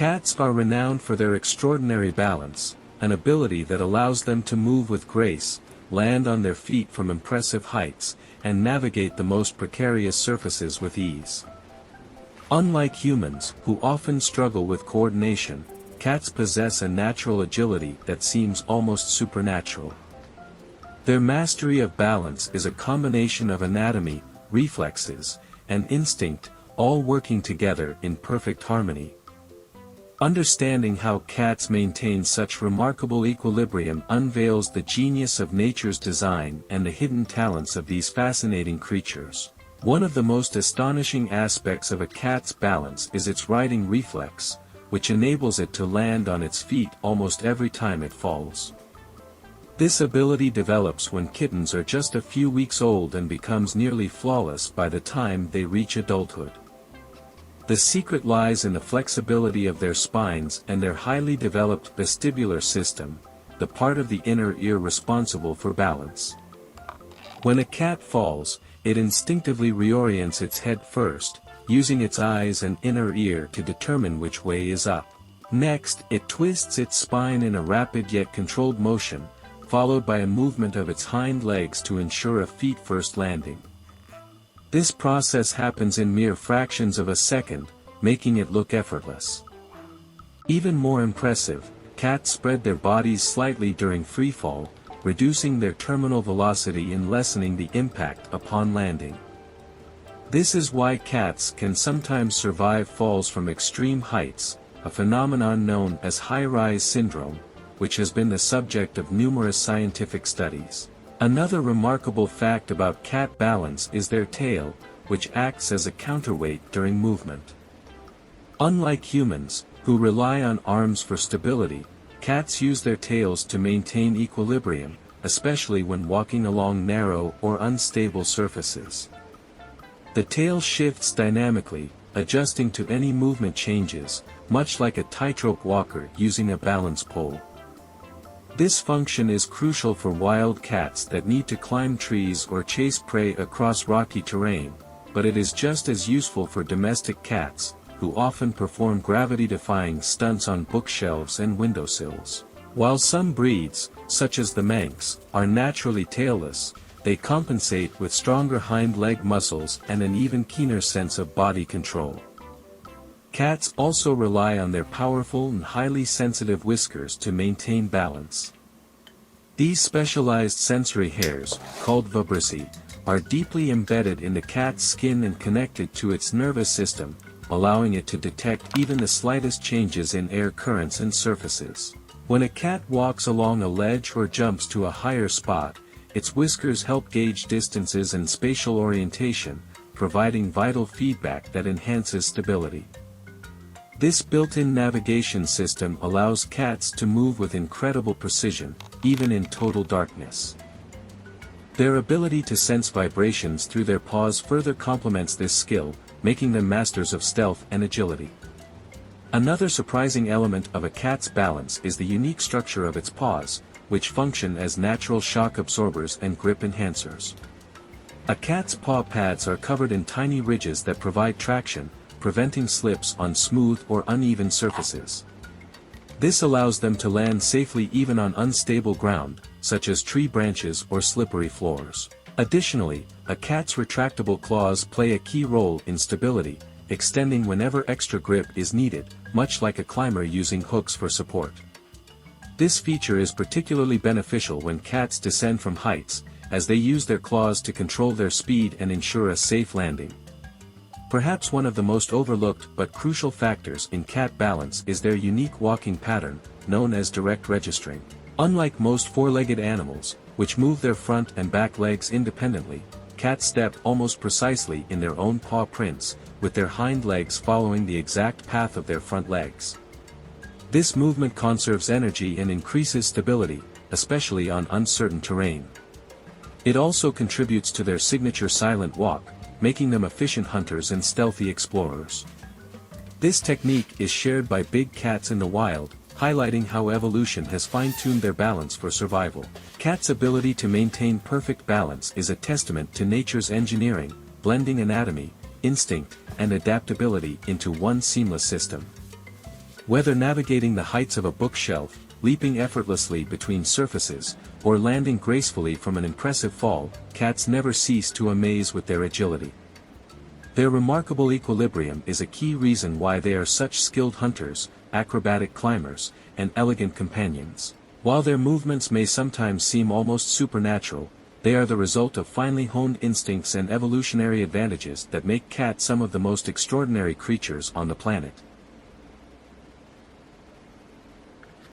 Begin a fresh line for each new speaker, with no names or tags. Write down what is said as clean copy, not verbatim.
Cats are renowned for their extraordinary balance, an ability that allows them to move with grace, land on their feet from impressive heights, and navigate the most precarious surfaces with ease. Unlike humans, who often struggle with coordination, cats possess a natural agility that seems almost supernatural. Their mastery of balance is a combination of anatomy, reflexes, and instinct, all working together in perfect harmony. Understanding how cats maintain such remarkable equilibrium unveils the genius of nature's design and the hidden talents of these fascinating creatures. One of the most astonishing aspects of a cat's balance is its riding reflex, which enables it to land on its feet almost every time it falls. This ability develops when kittens are just a few weeks old and becomes nearly flawless by the time they reach adulthood. The secret lies in the flexibility of their spines and their highly developed vestibular system, the part of the inner ear responsible for balance. When a cat falls, it instinctively reorients its head first, using its eyes and inner ear to determine which way is up. Next, it twists its spine in a rapid yet controlled motion, followed by a movement of its hind legs to ensure a feet-first landing. This process happens in mere fractions of a second, making it look effortless. Even more impressive, cats spread their bodies slightly during freefall, reducing their terminal velocity and lessening the impact upon landing. This is why cats can sometimes survive falls from extreme heights, a phenomenon known as high-rise syndrome, which has been the subject of numerous scientific studies. Another remarkable fact about cat balance is their tail, which acts as a counterweight during movement. Unlike humans, who rely on arms for stability, cats use their tails to maintain equilibrium, especially when walking along narrow or unstable surfaces. The tail shifts dynamically, adjusting to any movement changes, much like a tightrope walker using a balance pole. This function is crucial for wild cats that need to climb trees or chase prey across rocky terrain, but it is just as useful for domestic cats, who often perform gravity-defying stunts on bookshelves and windowsills. While some breeds, such as the Manx, are naturally tailless, they compensate with stronger hind leg muscles and an even keener sense of body control. Cats also rely on their powerful and highly sensitive whiskers to maintain balance. These specialized sensory hairs, called vibrissae, are deeply embedded in the cat's skin and connected to its nervous system, allowing it to detect even the slightest changes in air currents and surfaces. When a cat walks along a ledge or jumps to a higher spot, its whiskers help gauge distances and spatial orientation, providing vital feedback that enhances stability. This built-in navigation system allows cats to move with incredible precision, even in total darkness. Their ability to sense vibrations through their paws further complements this skill, making them masters of stealth and agility. Another surprising element of a cat's balance is the unique structure of its paws, which function as natural shock absorbers and grip enhancers. A cat's paw pads are covered in tiny ridges that provide traction, preventing slips on smooth or uneven surfaces. This allows them to land safely even on unstable ground, such as tree branches or slippery floors. Additionally, a cat's retractable claws play a key role in stability, extending whenever extra grip is needed, much like a climber using hooks for support. This feature is particularly beneficial when cats descend from heights, as they use their claws to control their speed and ensure a safe landing. Perhaps one of the most overlooked but crucial factors in cat balance is their unique walking pattern, known as direct registering. Unlike most four-legged animals, which move their front and back legs independently, cats step almost precisely in their own paw prints, with their hind legs following the exact path of their front legs. This movement conserves energy and increases stability, especially on uncertain terrain. It also contributes to their signature silent walk, making them efficient hunters and stealthy explorers. This technique is shared by big cats in the wild, highlighting how evolution has fine-tuned their balance for survival. Cats' ability to maintain perfect balance is a testament to nature's engineering, blending anatomy, instinct, and adaptability into one seamless system. Whether navigating the heights of a bookshelf, leaping effortlessly between surfaces, or landing gracefully from an impressive fall, cats never cease to amaze with their agility. Their remarkable equilibrium is a key reason why they are such skilled hunters, acrobatic climbers, and elegant companions. While their movements may sometimes seem almost supernatural, they are the result of finely honed instincts and evolutionary advantages that make cats some of the most extraordinary creatures on the planet.